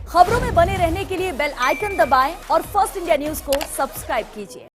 खबरों में बने रहने के लिए बेल आइकन दबाएं और फर्स्ट इंडिया न्यूज को सब्सक्राइब कीजिए।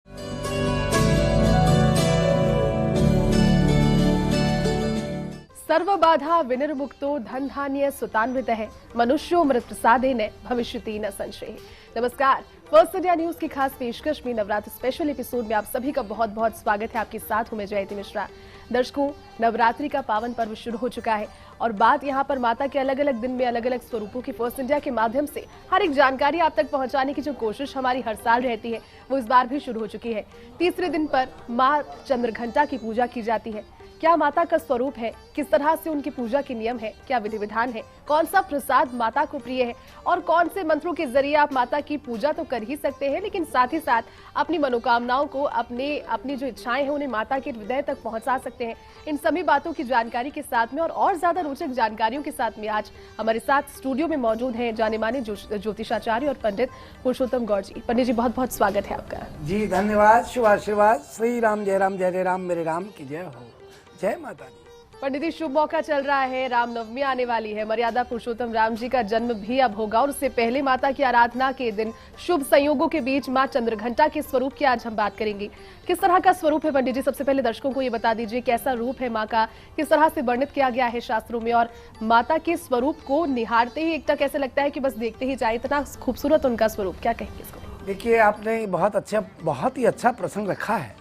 सर्वबाधा विनिर्मुक्तो धन धान्य सुतान्वितः मनुष्यो मृत प्रसादेन भविष्यति न संशय। नमस्कार, फर्स्ट इंडिया न्यूज की खास पेशकश में नवरात्र स्पेशल एपिसोड में आप सभी का बहुत बहुत स्वागत है। आपके साथ हूं मैं जयती मिश्रा। दर्शकों, नवरात्रि का पावन पर्व शुरू हो चुका है और बात यहाँ पर माता के अलग अलग दिन में अलग अलग स्वरूपों की फर्स्ट इंडिया के माध्यम से हर एक जानकारी आप तक पहुँचाने की जो कोशिश हमारी हर साल रहती है वो इस बार भी शुरू हो चुकी है। तीसरे दिन पर माँ चंद्रघंटा की पूजा की जाती है। क्या माता का स्वरूप है, किस तरह से उनकी पूजा के नियम है, क्या विधि विधान है, कौन सा प्रसाद माता को प्रिय है और कौन से मंत्रों के जरिए आप माता की पूजा तो कर ही सकते हैं लेकिन साथ ही साथ अपनी मनोकामनाओं को अपनी जो इच्छाएं हैं उन्हें माता के हृदय तक पहुंचा सकते हैं। इन सभी बातों की जानकारी के साथ में और ज्यादा रोचक जानकारियों के साथ में आज हमारे साथ स्टूडियो में मौजूद हैं जाने माने ज्योतिषाचार्य और पंडित पुरुषोत्तम गौड़ जी। पंडित जी, बहुत बहुत स्वागत है आपका। जी धन्यवाद, शुभ आशीर्वाद। श्री राम जय राम, जय जय राम, मेरे राम की जय हो। जय माता दी। पंडित जी, शुभ मौका चल रहा है, रामनवमी आने वाली है, मर्यादा पुरुषोत्तम राम जी का जन्म भी अब होगा और उससे पहले माता की आराधना के दिन शुभ संयोगों के बीच मां चंद्रघंटा के स्वरूप की आज हम बात करेंगे। किस तरह का स्वरूप है पंडित जी? सबसे पहले दर्शकों को ये बता दीजिए कैसा रूप है माँ का, किस तरह से वर्णित किया गया है शास्त्रों में और माता के स्वरूप को निहारते ही एक तक ऐसे लगता है कि बस देखते ही जाए, इतना खूबसूरत उनका स्वरूप। क्या कहेंगे इसको? देखिए, आपने बहुत ही अच्छा प्रसंग रखा है।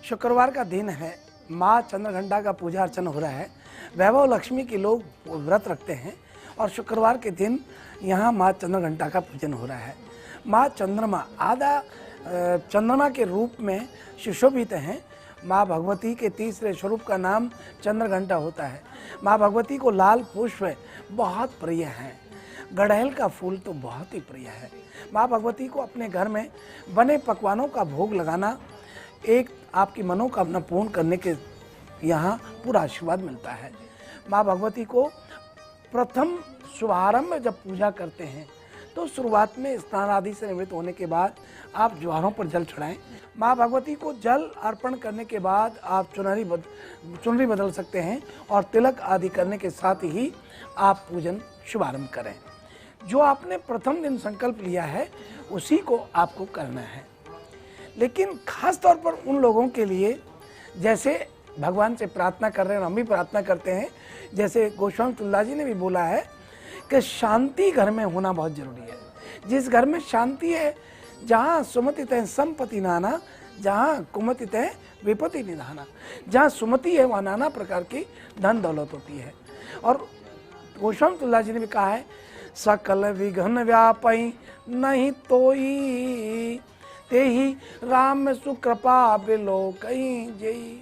शुक्रवार का दिन है, माँ चंद्रघंटा का पूजा अर्चना हो रहा है। वैभव लक्ष्मी के लोग व्रत रखते हैं और शुक्रवार के दिन यहाँ माँ चंद्रघंटा का पूजन हो रहा है। माँ चंद्रमा चंद्रमा के रूप में सुशोभित हैं। माँ भगवती के तीसरे स्वरूप का नाम चंद्रघंटा होता है। माँ भगवती को लाल पुष्प बहुत प्रिय हैं, गड़हल का फूल तो बहुत ही प्रिय है। माँ भगवती को अपने घर में बने पकवानों का भोग लगाना एक आपकी मनोकामना पूर्ण करने के यहाँ पूरा आशीर्वाद मिलता है। माँ भगवती को प्रथम शुभारंभ में जब पूजा करते हैं तो शुरुआत में स्नान आदि से निवृत्त होने के बाद आप ज्वारों पर जल चढ़ाएं। माँ भगवती को जल अर्पण करने के बाद आप चुनरी बदल सकते हैं और तिलक आदि करने के साथ ही आप पूजन शुभारंभ करें। जो आपने प्रथम दिन संकल्प लिया है उसी को आपको करना है। लेकिन खास तौर पर उन लोगों के लिए जैसे भगवान से प्रार्थना कर रहे हैं, हम भी प्रार्थना करते हैं, जैसे गोस्वामी तुलसीदास जी ने भी बोला है कि शांति घर में होना बहुत जरूरी है। जिस घर में शांति है, जहाँ सुमति तय संपत्ति नाना, जहाँ कुमति तय विपत्ति निधाना। जहाँ सुमति है वहाँ नाना प्रकार की धन दौलत होती है। और गोस्वामी तुलसीदास जी ने भी कहा है, सकल विघ्न व्यापई नहीं तोई, ते ही राम सुकृपा बिलो कहीं जई।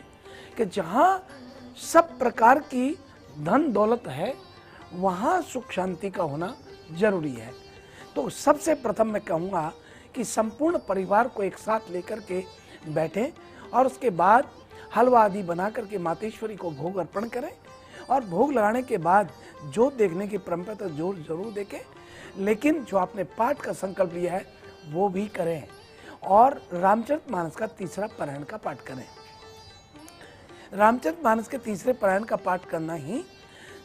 कि जहाँ सब प्रकार की धन दौलत है वहाँ सुख शांति का होना जरूरी है। तो सबसे प्रथम मैं कहूँगा कि संपूर्ण परिवार को एक साथ लेकर के बैठें और उसके बाद हलवा आदि बना करके मातेश्वरी को भोग अर्पण करें और भोग लगाने के बाद जोत देखने की परंपरा तो जोर जरूर देखें, लेकिन जो आपने पाठ का संकल्प लिया है वो भी करें और रामचरितमानस का तीसरा पारायण का पाठ करें। रामचरितमानस के तीसरे पारायण का पाठ करना ही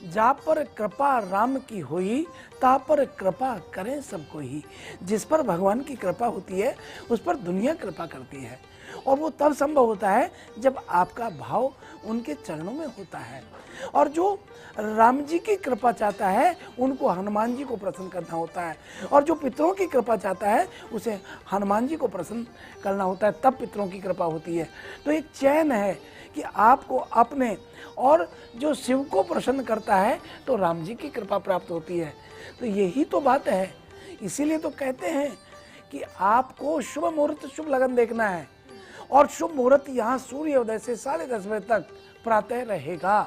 जा पर कृपा राम की होई, ता पर कृपा करें सबको ही। जिस पर भगवान की कृपा होती है उस पर दुनिया कृपा करती है और वो तब संभव होता है जब आपका भाव उनके चरणों में होता है। और जो राम जी की कृपा चाहता है उनको हनुमान जी को प्रसन्न करना होता है और जो पितरों की कृपा चाहता है उसे हनुमान जी को प्रसन्न करना होता है, तब पितरों की कृपा होती है। तो एक चैन है कि आपको अपने और जो शिव को प्रसन्न करता है तो राम जी की कृपा प्राप्त होती है। तो यही तो बात है। इसीलिए तो कहते हैं कि आपको शुभ मुहूर्त शुभ लगन देखना है और शुभ मुहूर्त यहाँ सूर्योदय से 10:30 बजे तक प्रातः रहेगा।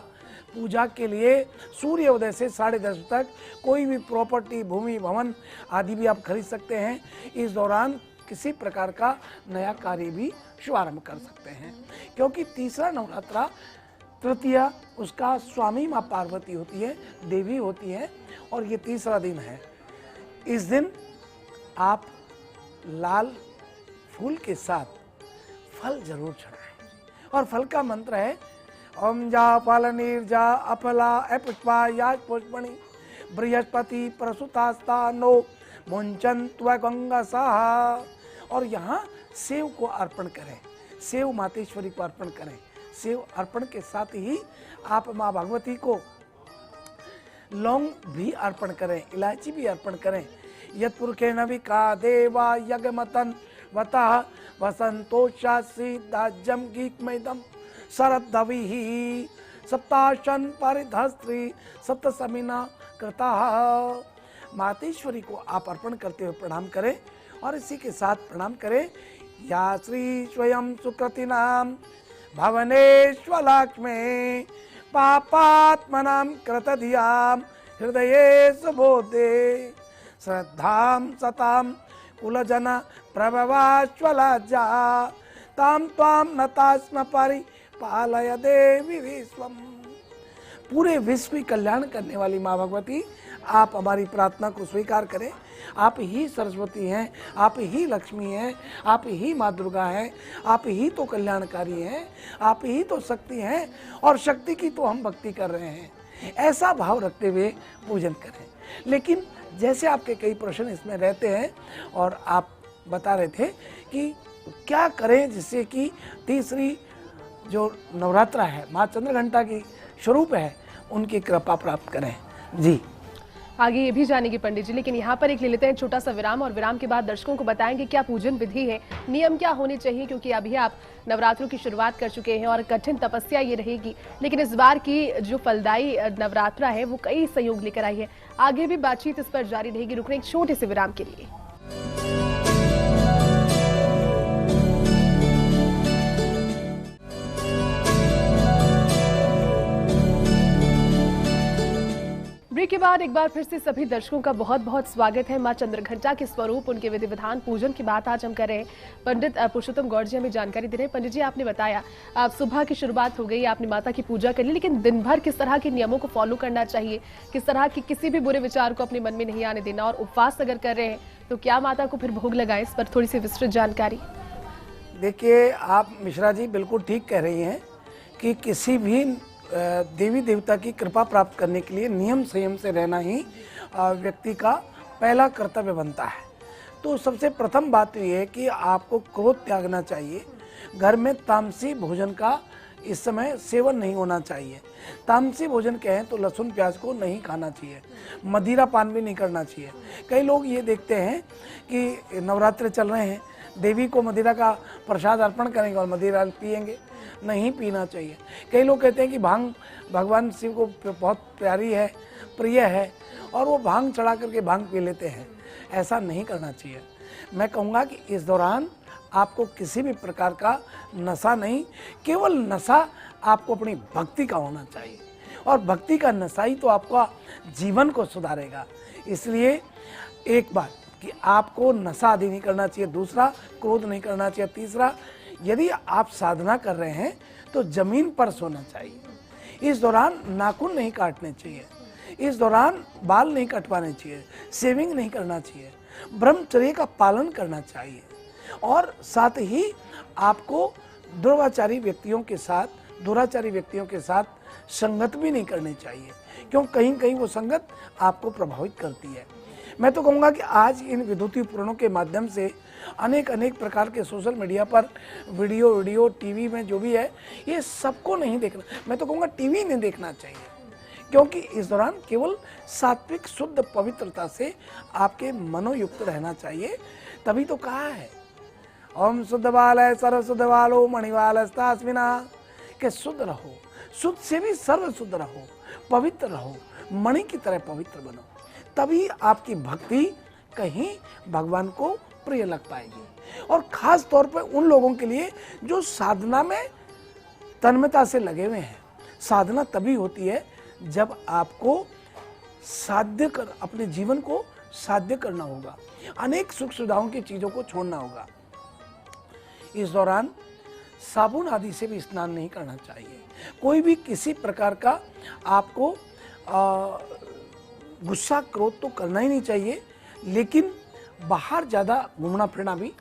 पूजा के लिए सूर्योदय से 10:30 तक कोई भी प्रॉपर्टी, भूमि, भवन आदि भी आप खरीद सकते हैं। इस दौरान किसी प्रकार का नया कार्य भी शुभारंभ कर सकते हैं, क्योंकि तीसरा नवरात्रा तृतीया उसका स्वामी माँ पार्वती होती है, देवी होती है और ये तीसरा दिन है। इस दिन आप लाल फूल के साथ फल जरूर चढ़ाएं और फल का मंत्र है ओम जा फल निर्जा अफला अपुष्पा याज पुष्पणि बृहस्पति प्रसुतास्ता नो मुंचन त्वगंगा साहा। और यहाँ सेव को अर्पण करें, सेव मातेश्वरी को अर्पण करें। सेव अर्पण के साथ ही आप माँ भगवती को लौंग भी अर्पण करें, इलायची भी अर्पण करें। यत्पुरुषेण विका देवा यज्ञमतन वतः वसंतोषासी दाज्यम गीतमयदम शरदविहि सप्ताशन परिधस्त्री सप्तसमिना कृता। मातेश्वरी को आप अर्पण करते हुए प्रणाम करें और इसी के साथ प्रणाम करें। या श्री स्वयं सुकृतिनाम भवनेश्वलक्ष्मे पापात्मनां कृतधियां हृदये सुबोधे श्रद्धां सतां कुलजन प्रभवाश्वलज्जा ताम त्वां नतास्म परिपालय देवी विश्वम। पूरे विश्व की कल्याण करने वाली माँ भगवती, आप हमारी प्रार्थना को स्वीकार करें। आप ही सरस्वती हैं, आप ही लक्ष्मी हैं, आप ही माँ दुर्गा हैं, आप ही तो कल्याणकारी हैं, आप ही तो शक्ति हैं और शक्ति की तो हम भक्ति कर रहे हैं। ऐसा भाव रखते हुए पूजन करें। लेकिन जैसे आपके कई प्रश्न इसमें रहते हैं और आप बता रहे थे कि क्या करें जिससे कि तीसरी जो नवरात्रा है माँ चंद्रघंटा की स्वरूप है उनकी कृपा प्राप्त करें। जी आगे ये भी जानेंगे पंडित जी, लेकिन यहाँ पर एक ले लेते हैं छोटा सा विराम और विराम के बाद दर्शकों को बताएंगे क्या पूजन विधि है, नियम क्या होने चाहिए, क्योंकि अभी आप नवरात्रों की शुरुआत कर चुके हैं और कठिन तपस्या ये रहेगी। लेकिन इस बार की जो फलदायी नवरात्रा है वो कई सहयोग लेकर आई है। आगे भी बातचीत इस पर जारी रहेगी। रुक रहे एक छोटे से विराम के लिए। ब्रेक के बाद एक बार फिर से सभी दर्शकों का बहुत बहुत स्वागत है। मां चंद्रघंटा के स्वरूप, उनके विधि विधान, पूजन की बात आज हम कर रहे हैं। पंडित पुरुषोत्तम गौड़ जी हमें जानकारी दे रहे हैं। पंडित जी, आपने बताया आप सुबह की शुरुआत हो गई, आपने माता की पूजा कर ली, लेकिन दिन भर किस तरह के नियमों को फॉलो करना चाहिए, किस तरह की किसी भी बुरे विचार को अपने मन में नहीं आने देना, और उपवास अगर कर रहे हैं तो क्या माता को फिर भोग लगाए, इस पर थोड़ी सी विस्तृत जानकारी। देखिए, आप मिश्रा जी बिल्कुल ठीक कह रही हैं कि किसी भी देवी देवता की कृपा प्राप्त करने के लिए नियम संयम से रहना ही व्यक्ति का पहला कर्तव्य बनता है। तो सबसे प्रथम बात तो ये है कि आपको क्रोध त्यागना चाहिए। घर में तामसी भोजन का इस समय सेवन नहीं होना चाहिए। तामसी भोजन कहें तो लहसुन प्याज को नहीं खाना चाहिए, मदिरा पान भी नहीं करना चाहिए। कई लोग ये देखते हैं कि नवरात्रे चल रहे हैं, देवी को मदिरा का प्रसाद अर्पण करेंगे और मदिरा पिएंगे, नहीं पीना चाहिए। कई लोग कहते हैं कि भांग भगवान शिव को बहुत प्यारी है, प्रिय है, और वो भांग चढ़ा करके भांग पी लेते हैं। ऐसा नहीं करना चाहिए। मैं कहूँगा कि इस दौरान आपको किसी भी प्रकार का नशा नहीं, केवल नशा आपको अपनी भक्ति का होना चाहिए, और भक्ति का नशा ही तो आपका जीवन को सुधारेगा। इसलिए एक बात कि आपको नशा आदि नहीं करना चाहिए, दूसरा क्रोध नहीं करना चाहिए, तीसरा यदि आप साधना कर रहे हैं तो जमीन पर सोना चाहिए। इस दौरान नाखून नहीं काटने चाहिए, इस दौरान बाल नहीं कटवाने चाहिए, शेविंग नहीं करना चाहिए, ब्रह्मचर्य का पालन करना चाहिए, और साथ ही आपको दुराचारी व्यक्तियों के साथ संगत भी नहीं करनी चाहिए, क्यों कहीं कहीं वो संगत आपको प्रभावित करती है। मैं तो कहूँगा कि आज इन विद्युतीय उपकरणों के माध्यम से अनेक प्रकार के सोशल मीडिया पर वीडियो टीवी में जो भी है, ये सबको नहीं देखना। मैं तो कहूँगा टीवी नहीं देखना चाहिए, क्योंकि इस दौरान केवल सात्विक शुद्ध पवित्रता से आपके मनोयुक्त रहना चाहिए। तभी तो कहा है ओम शुद्ध बालय सर्व शुद्ध बालो मणिवालस्तास्मिना, के शुद्ध रहो, शुद्ध से भी सर्व शुद्ध रहो, पवित्र रहो, मणि की तरह पवित्र बनो, तभी आपकी भक्ति कहीं भगवान को प्रिय लग पाएगी। और खास तौर पर उन लोगों के लिए जो साधना में तन्मयता से लगे हुए हैं। साधना तभी होती है जब आपको अपने जीवन को साध्य करना होगा, अनेक सुख सुविधाओं की चीजों को छोड़ना होगा। इस दौरान साबुन आदि से भी स्नान नहीं करना चाहिए। कोई भी किसी प्रकार का आपको गुस्सा क्रोध तो करना ही नहीं चाहिए, लेकिन बाहर ज़्यादा घूमना फिरना भी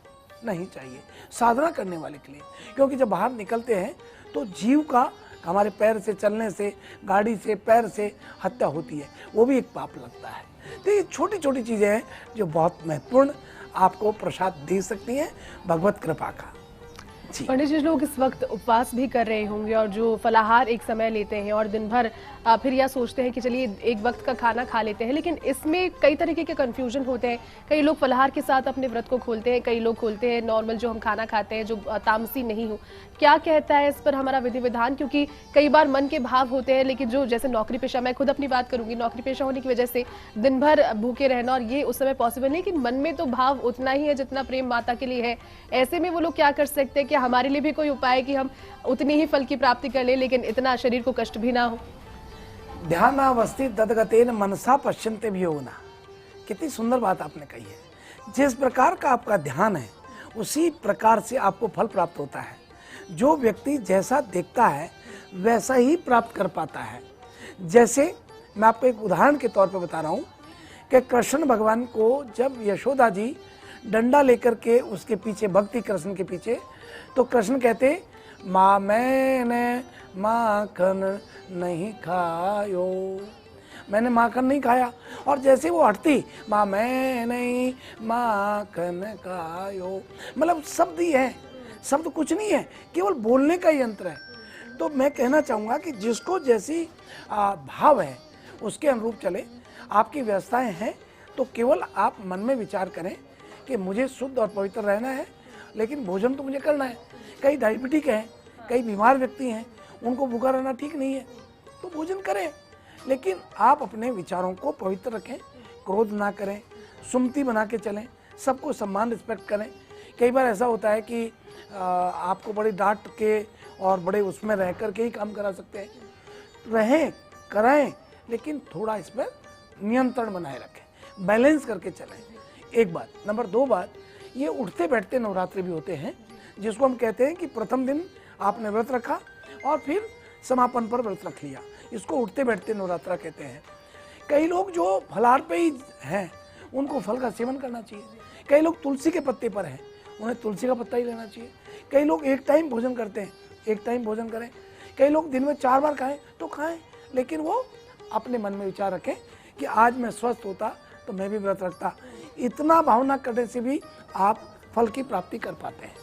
नहीं चाहिए साधना करने वाले के लिए, क्योंकि जब बाहर निकलते हैं तो जीव का हमारे पैर से चलने से, गाड़ी से, पैर से हत्या होती है, वो भी एक पाप लगता है। तो ये छोटी छोटी चीज़ें हैं जो बहुत महत्वपूर्ण आपको प्रसाद दे सकती हैं भगवत कृपा का। जी। पंडित जी, लोग इस वक्त उपवास भी कर रहे होंगे और जो फलाहार एक समय लेते हैं और दिन भर फिर यह सोचते हैं कि चलिए एक वक्त का खाना खा लेते हैं, लेकिन इसमें कई तरीके के कंफ्यूजन होते हैं। कई लोग फलाहार के साथ अपने व्रत को खोलते हैं, कई लोग खोलते हैं नॉर्मल जो हम खाना खाते हैं, जो तामसी नहीं हो। क्या कहता है इस पर हमारा विधि विधान? क्योंकि कई बार मन के भाव होते हैं, लेकिन जो जैसे नौकरी पेशा, मैं खुद अपनी बात करूंगी, नौकरी पेशा होने की वजह से दिन भर भूखे रहना और ये उस समय पॉसिबल नहीं, लेकिन मन में तो भाव उतना ही है जितना प्रेम माता के लिए है। ऐसे में वो लोग क्या कर सकते हैं? कि हमारे लिए भी कोई उपाय है कि हम उतनी ही फल की प्राप्ति कर ले लेकिन इतना शरीर को कष्ट भी ना हो? ध्यानावस्थित तद्गतेन मनसा पश्यन्ते भी होना, कितनी सुंदर बात आपने कही है। जिस प्रकार का आपका ध्यान है उसी प्रकार से आपको फल प्राप्त होता है। जो व्यक्ति जैसा देखता है वैसा ही प्राप्त कर पाता है। जैसे मैं आपको एक उदाहरण के तौर पर बता रहा हूँ कि कृष्ण भगवान को जब यशोदा जी डंडा लेकर के उसके पीछे भक्ति कृष्ण के पीछे, तो कृष्ण कहते माँ मैंने माखन नहीं खायो, मैंने माखन नहीं खाया। और जैसे वो हटती माँ मैं नहीं माखन खायो, मतलब शब्द ही है, शब्द कुछ नहीं है, केवल बोलने का यंत्र है। तो मैं कहना चाहूँगा कि जिसको जैसी भाव है उसके अनुरूप चले। आपकी व्यवस्थाएं हैं तो केवल आप मन में विचार करें कि मुझे शुद्ध और पवित्र रहना है, लेकिन भोजन तो मुझे करना है। कई डायबिटिक हैं, कई बीमार व्यक्ति हैं, उनको भूखा रहना ठीक नहीं है, तो भोजन करें, लेकिन आप अपने विचारों को पवित्र रखें, क्रोध ना करें, सुमति बना के चलें, सबको सम्मान रिस्पेक्ट करें। कई बार ऐसा होता है कि आपको बड़ी डांट के और बड़े उसमें रह कर के ही काम करा सकते हैं, रहें कराएं, लेकिन थोड़ा इस पर नियंत्रण बनाए रखें, बैलेंस करके चलें। एक बात। नंबर 2 बात, ये उठते बैठते नवरात्रि भी होते हैं, जिसको हम कहते हैं कि प्रथम दिन आपने व्रत रखा और फिर समापन पर व्रत रख लिया, इसको उठते बैठते नवरात्रा कहते हैं। कई लोग जो फलाहार पे ही हैं उनको फल का सेवन करना चाहिए। कई लोग तुलसी के पत्ते पर हैं, उन्हें तुलसी का पत्ता ही लेना चाहिए। कई लोग एक टाइम भोजन करते हैं, एक टाइम भोजन करें। कई लोग दिन में 4 बार खाएं तो खाएं, लेकिन वो अपने मन में विचार रखें कि आज मैं स्वस्थ होता तो मैं भी व्रत रखता। इतना भावना करने से भी आप फल की प्राप्ति कर पाते हैं।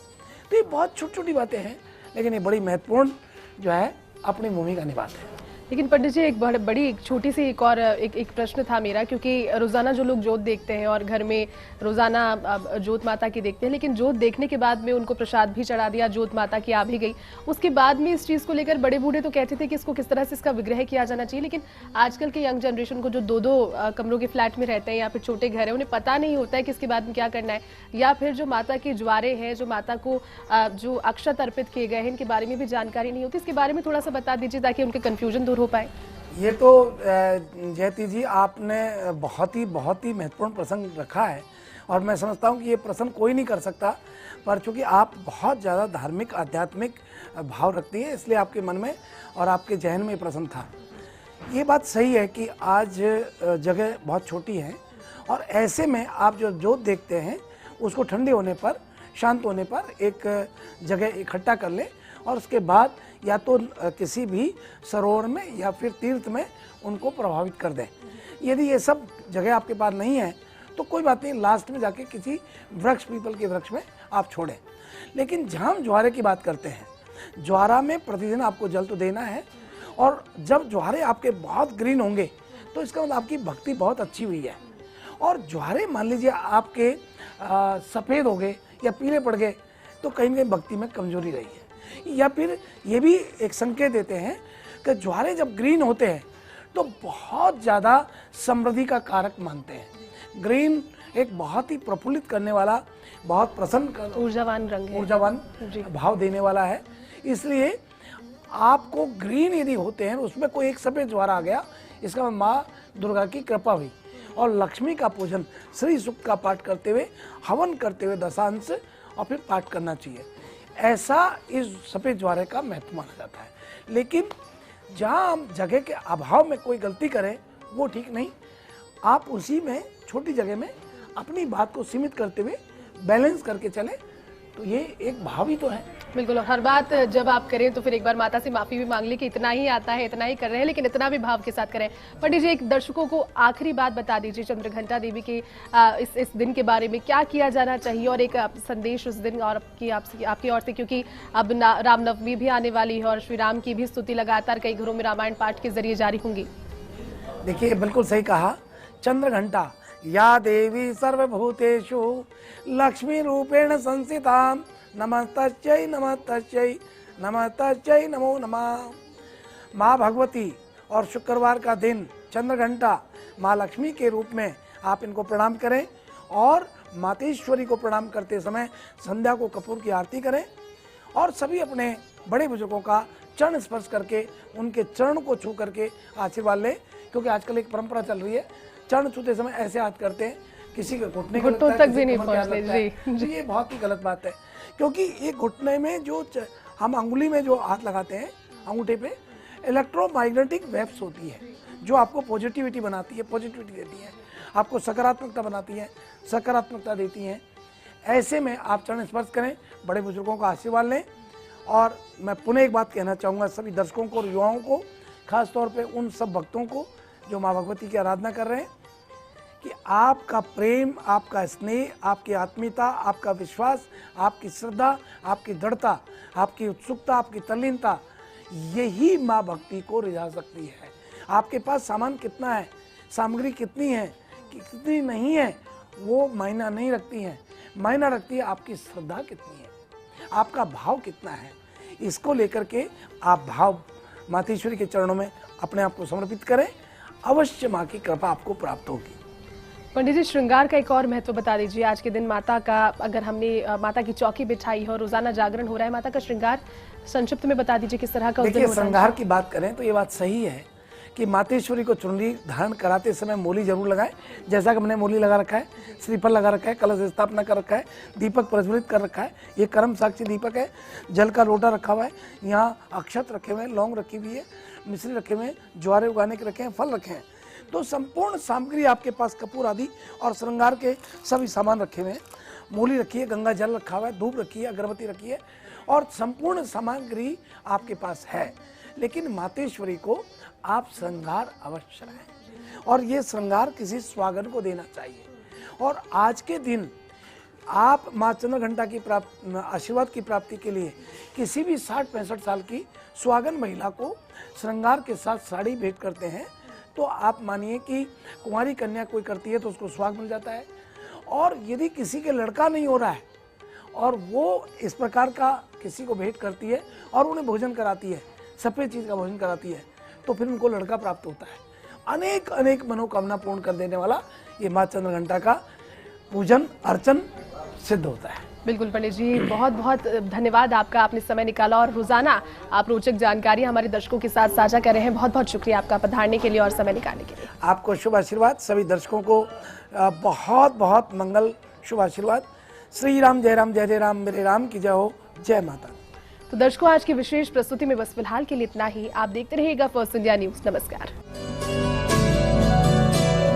तो ये बहुत छोटी छोटी बातें हैं, लेकिन ये बड़ी महत्वपूर्ण जो है अपनी भूमिका निभाते हैं। लेकिन पंडित जी, एक बड़ी एक छोटी सी एक और एक प्रश्न था मेरा, क्योंकि रोजाना जो लोग जोत देखते हैं और घर में रोजाना जोत माता की देखते हैं, लेकिन जोत देखने के बाद में उनको प्रसाद भी चढ़ा दिया, जोत माता की आ भी गई, उसके बाद में इस चीज़ को लेकर बड़े बूढ़े तो कहते थे कि इसको किस तरह से इसका विग्रह किया जाना चाहिए। लेकिन आजकल के यंग जनरेशन को जो 2-2 कमरों के फ्लैट में रहते हैं या फिर छोटे घर है, उन्हें पता नहीं होता है कि इसके बाद में क्या करना है, या फिर जो माता के ज्वारे हैं, जो माता को जो अक्षत अर्पित किए गए हैं, इनके बारे में भी जानकारी नहीं होती। इसके बारे में थोड़ा सा बता दीजिए ताकि उनके कन्फ्यूजन दूर हो पाए। ये तो जयती जी आपने बहुत ही महत्वपूर्ण प्रसंग रखा है, और मैं समझता हूँ कि ये प्रसंग कोई नहीं कर सकता, पर चूँकि आप बहुत ज़्यादा धार्मिक आध्यात्मिक भाव रखती हैं, इसलिए आपके मन में और आपके जहन में ये प्रसंग था। ये बात सही है कि आज जगह बहुत छोटी है, और ऐसे में आप जो जोत देखते हैं उसको ठंडे होने पर, शांत होने पर एक जगह इकट्ठा कर लें, और उसके बाद या तो किसी भी सरोवर में या फिर तीर्थ में उनको प्रभावित कर दें। यदि ये सब जगह आपके पास नहीं है तो कोई बात नहीं, लास्ट में जाके किसी वृक्ष, पीपल के वृक्ष में आप छोड़ें। लेकिन जहाँ हम ज्वारे की बात करते हैं, ज्वारा में प्रतिदिन आपको जल तो देना है, और जब ज्वारे आपके बहुत ग्रीन होंगे तो इसका मतलब आपकी भक्ति बहुत अच्छी हुई है। और ज्वारे मान लीजिए आपके सफ़ेद हो गए या पीले पड़ गए तो कहीं ना कहीं भक्ति में कमजोरी रही है। या फिर ये भी एक संकेत देते हैं कि ज्वारे जब ग्रीन होते हैं तो बहुत ज़्यादा समृद्धि का कारक मानते हैं। ग्रीन एक बहुत ही प्रफुल्लित करने वाला, बहुत प्रसन्न, ऊर्जावान रंग है, ऊर्जावान भाव देने वाला है। इसलिए आपको ग्रीन यदि होते हैं, उसमें कोई एक सफ़ेद ज्वारा आ गया, इसका माँ दुर्गा की कृपा हुई। और लक्ष्मी का पूजन श्री सूक्त का पाठ करते हुए, हवन करते हुए दशांश, और फिर पाठ करना चाहिए। ऐसा इस सफ़ेद ज्वारे का महत्व माना जाता है। लेकिन जहाँ हम जगह के अभाव में कोई गलती करें वो ठीक नहीं। आप उसी में छोटी जगह में अपनी बात को सीमित करते हुए बैलेंस करके चलें, तो ये एक भाव ही तो है। बिल्कुल, और हर बात जब आप करें तो फिर एक बार माता से माफी भी मांग ली कि इतना ही आता है, इतना ही कर रहे हैं, लेकिन इतना भी भाव के साथ करें। पंडित जी, एक दर्शकों को आखिरी बात बता दीजिए चंद्रघंटा देवी के इस दिन के बारे में क्या किया जाना चाहिए, और एक संदेश उस दिन और आपकी ओर से, क्योंकि अब रामनवमी भी आने वाली है और श्री राम की भी स्तुति लगातार कई घरों में रामायण पाठ के जरिए जारी होंगी। देखिए, बिल्कुल सही कहा। चंद्रघंटा या देवी सर्वभूतेषु लक्ष्मी रूपेण संस्थिता नमस्तस्यै नमस्तस्यै नमस्तस्यै नमो नमः। माँ भगवती और शुक्रवार का दिन चंद्रघंटा माँ लक्ष्मी के रूप में आप इनको प्रणाम करें, और मातेश्वरी को प्रणाम करते समय संध्या को कपूर की आरती करें, और सभी अपने बड़े बुजुर्गों का चरण स्पर्श करके उनके चरण को छू करके आशीर्वाद लें। क्योंकि आजकल एक परंपरा चल रही है, चरण छूते समय ऐसे हाथ करते हैं, किसी के घुटने तक भी नहीं पहुंचते जी। ये बहुत ही गलत बात है, क्योंकि ये घुटने में जो हम अंगुली में जो हाथ लगाते हैं अंगूठे पे, इलेक्ट्रोमैग्नेटिक वेव्स होती है जो आपको पॉजिटिविटी बनाती है, पॉजिटिविटी देती है, आपको सकारात्मकता बनाती है, सकारात्मकता देती है। ऐसे में आप चरण स्पर्श करें, बड़े बुजुर्गों का आशीर्वाद लें। और मैं पुनः एक बात कहना चाहूँगा सभी दर्शकों को और युवाओं को, खास तौर पे उन सब भक्तों को जो माँ भगवती की आराधना कर रहे हैं, कि आपका प्रेम, आपका स्नेह, आपकी आत्मीयता, आपका विश्वास, आपकी श्रद्धा, आपकी दृढ़ता, आपकी उत्सुकता, आपकी तल्लीनता, यही माँ भक्ति को रिझा सकती है। आपके पास सामान कितना है, सामग्री कितनी है, कितनी नहीं है, वो मायना नहीं रखती है। मायना रखती है आपकी श्रद्धा कितनी है, आपका भाव कितना है। इसको लेकर के आप भाव मातेश्वरी के चरणों में अपने आप को समर्पित करें, अवश्य माँ की कृपा आपको प्राप्त होगी। पंडित जी, श्रृंगार का एक और महत्व बता दीजिए। आज के दिन माता का, अगर हमने माता की चौकी बिछाई है और रोजाना जागरण हो रहा है, माता का श्रृंगार संक्षिप्त में बता दीजिए किस तरह का। देखिए, श्रृंगार की बात करें तो ये बात सही है कि मातेश्वरी को चुनरी धारण कराते समय मोली जरूर लगाएं, जैसा कि हमने मोली लगा रखा है, श्रीफल लगा रखा है, कलश स्थापना कर रखा है, दीपक प्रज्वलित कर रखा है, ये कर्म साक्षी दीपक है, जल का लोटा रखा हुआ है, यहाँ अक्षत रखे हुए हैं, लौंग रखी हुई है, मिश्री रखे हुए हैं, ज्वारे उगाने के रखे हैं, फल रखे हैं। तो संपूर्ण सामग्री आपके पास, कपूर आदि और श्रृंगार के सभी सामान रखे हुए हैं। मूली रखी है, गंगा जल रखा हुआ है, धूप रखी है, अगरबत्ती रखी है, और संपूर्ण सामग्री आपके पास है। लेकिन मातेश्वरी को आप श्रृंगार अवश्य लाएं, और ये श्रृंगार किसी स्वागन को देना चाहिए। और आज के दिन आप माँ चंद्रघंटा की आशीर्वाद की प्राप्ति के लिए किसी भी 60-65 साल की स्वागन महिला को श्रृंगार के साथ साड़ी भेंट करते हैं, तो आप मानिए कि कुंवारी कन्या कोई करती है तो उसको सुहाग मिल जाता है। और यदि किसी के लड़का नहीं हो रहा है और वो इस प्रकार का किसी को भेंट करती है और उन्हें भोजन कराती है, सफ़ेद चीज़ का भोजन कराती है, तो फिर उनको लड़का प्राप्त होता है। अनेक अनेक मनोकामना पूर्ण कर देने वाला ये माँ चंद्रघंटा का पूजन अर्चन सिद्ध होता है। बिल्कुल पंडित जी, बहुत बहुत धन्यवाद आपका, आपने समय निकाला और रोजाना आप रोचक जानकारी हमारे दर्शकों के साथ साझा कर रहे हैं। बहुत बहुत शुक्रिया आपका पधारने के लिए और समय निकालने के लिए। आपको शुभ आशीर्वाद, सभी दर्शकों को बहुत बहुत मंगल, शुभ आशीर्वाद। श्री राम, जय राम, जय जय राम, मेरे राम की जय हो, जय माता। तो दर्शकों, आज की विशेष प्रस्तुति में बस फिलहाल के लिए इतना ही। आप देखते रहिएगा फर्स्ट इंडिया न्यूज। नमस्कार।